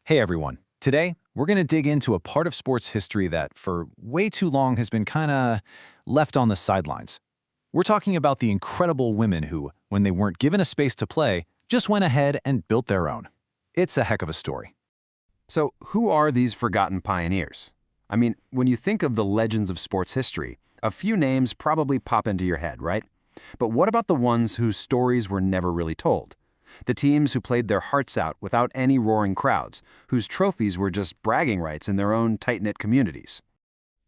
Hey everyone. Today, we're going to dig into a part of sports history that, for way too long, has been kinda left on the sidelines. We're talking about the incredible women who, when they weren't given a space to play, just went ahead and built their own. It's a heck of a story. So, who are these forgotten pioneers? I mean, when you think of the legends of sports history, a few names probably pop into your head, right? But what about the ones whose stories were never really told? The teams who played their hearts out without any roaring crowds, whose trophies were just bragging rights in their own tight-knit communities.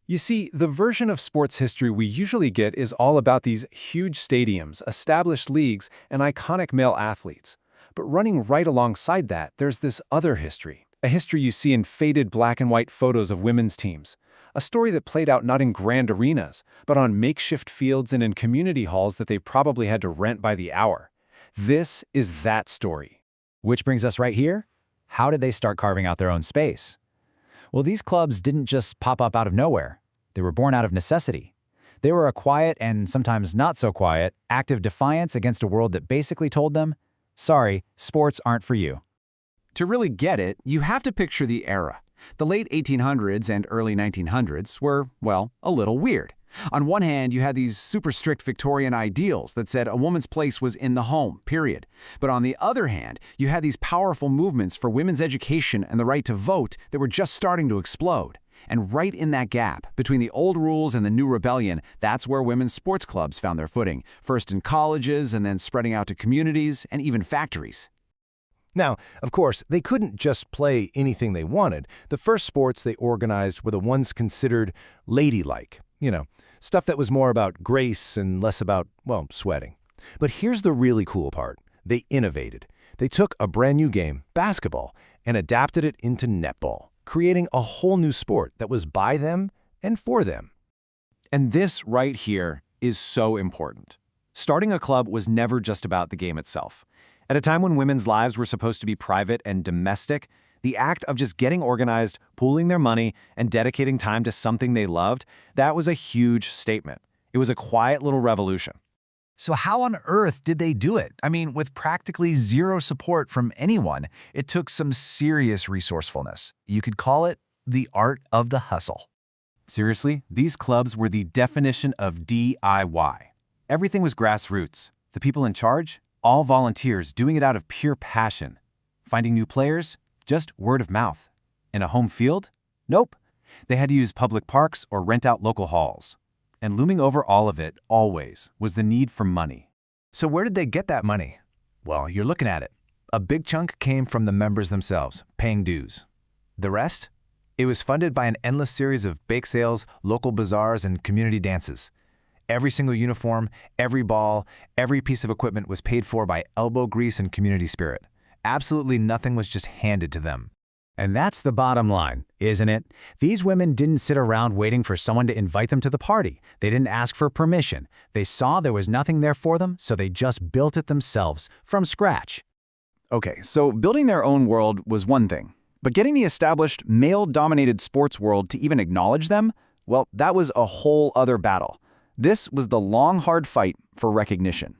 You see, the version of sports history we usually get is all about these huge stadiums, established leagues, and iconic male athletes. But running right alongside that, there's this other history, a history you see in faded black and white photos of women's teams. A story that played out not in grand arenas, but on makeshift fields and in community halls that they probably had to rent by the hour. This is that story. Which brings us right here. How did they start carving out their own space? Well, these clubs didn't just pop up out of nowhere. They were born out of necessity. They were a quiet and sometimes not so quiet, active defiance against a world that basically told them, sorry, sports aren't for you. To really get it, you have to picture the era. The late 1800s and early 1900s were, well, a little weird. On one hand, you had these super strict Victorian ideals that said a woman's place was in the home, period. But on the other hand, you had these powerful movements for women's education and the right to vote that were just starting to explode. And right in that gap, between the old rules and the new rebellion, that's where women's sports clubs found their footing, first in colleges and then spreading out to communities and even factories. Now, of course, they couldn't just play anything they wanted. The first sports they organized were the ones considered ladylike. Stuff that was more about grace and less about, well, sweating. But here's the really cool part. They innovated. They took a brand new game, basketball, and adapted it into netball, creating a whole new sport that was by them and for them. And this right here is so important. Starting a club was never just about the game itself. At a time when women's lives were supposed to be private and domestic, the act of just getting organized, pooling their money, and dedicating time to something they loved, that was a huge statement. It was a quiet little revolution. So how on earth did they do it? I mean, with practically zero support from anyone, it took some serious resourcefulness. You could call it the art of the hustle. Seriously, these clubs were the definition of DIY. Everything was grassroots. The people in charge? All volunteers doing it out of pure passion. Finding new players? Just word of mouth. In a home field? Nope. They had to use public parks or rent out local halls. And looming over all of it, always, was the need for money. So where did they get that money? Well, you're looking at it. A big chunk came from the members themselves, paying dues. The rest? It was funded by an endless series of bake sales, local bazaars, and community dances. Every single uniform, every ball, every piece of equipment was paid for by elbow grease and community spirit. Absolutely nothing was just handed to them. And that's the bottom line, isn't it? These women didn't sit around waiting for someone to invite them to the party. They didn't ask for permission. They saw there was nothing there for them, so they just built it themselves, from scratch. Okay, so building their own world was one thing. But getting the established, male-dominated sports world to even acknowledge them, well, that was a whole other battle. This was the long, hard fight for recognition.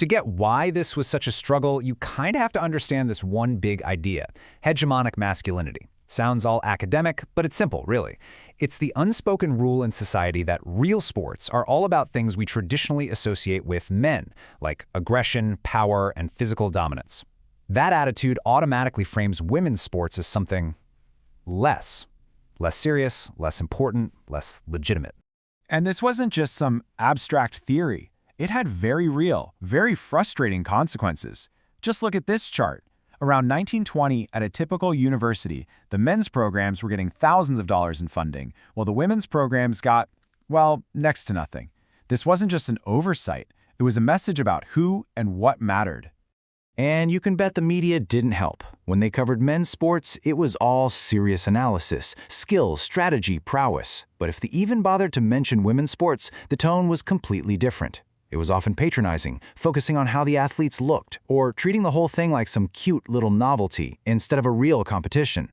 To get why this was such a struggle, you kind of have to understand this one big idea, hegemonic masculinity. It sounds all academic, but it's simple, really. It's the unspoken rule in society that real sports are all about things we traditionally associate with men, like aggression, power, and physical dominance. That attitude automatically frames women's sports as something less serious, less important, less legitimate. And this wasn't just some abstract theory. It had very real, very frustrating consequences. Just look at this chart. Around 1920, at a typical university, the men's programs were getting thousands of dollars in funding, while the women's programs got, well, next to nothing. This wasn't just an oversight. It was a message about who and what mattered. And you can bet the media didn't help. When they covered men's sports, it was all serious analysis, skill, strategy, prowess. But if they even bothered to mention women's sports, the tone was completely different. It was often patronizing, focusing on how the athletes looked, or treating the whole thing like some cute little novelty instead of a real competition.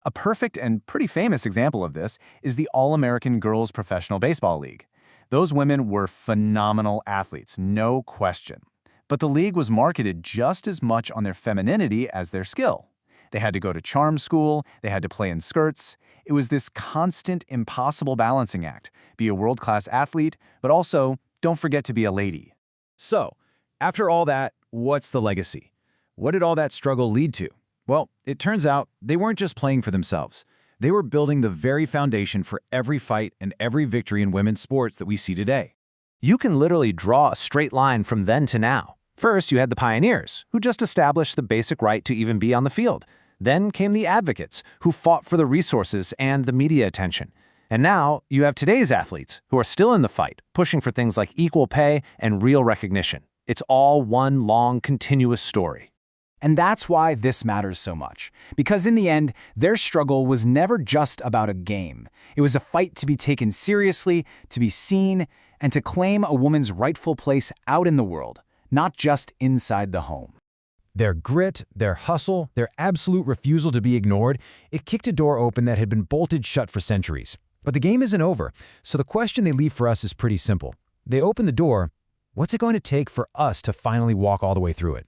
A perfect and pretty famous example of this is the All-American Girls Professional Baseball League. Those women were phenomenal athletes, no question. But the league was marketed just as much on their femininity as their skill. They had to go to charm school, they had to play in skirts. It was this constant, impossible balancing act. Be a world-class athlete, but also don't forget to be a lady. So, after all that, what's the legacy? What did all that struggle lead to? Well, it turns out they weren't just playing for themselves. They were building the very foundation for every fight and every victory in women's sports that we see today. You can literally draw a straight line from then to now. First, you had the pioneers, who just established the basic right to even be on the field. Then came the advocates, who fought for the resources and the media attention. And now, you have today's athletes, who are still in the fight, pushing for things like equal pay and real recognition. It's all one long, continuous story. And that's why this matters so much. Because in the end, their struggle was never just about a game. It was a fight to be taken seriously, to be seen, and to claim a woman's rightful place out in the world, not just inside the home. Their grit, their hustle, their absolute refusal to be ignored, it kicked a door open that had been bolted shut for centuries. But the game isn't over, so the question they leave for us is pretty simple. They open the door. What's it going to take for us to finally walk all the way through it?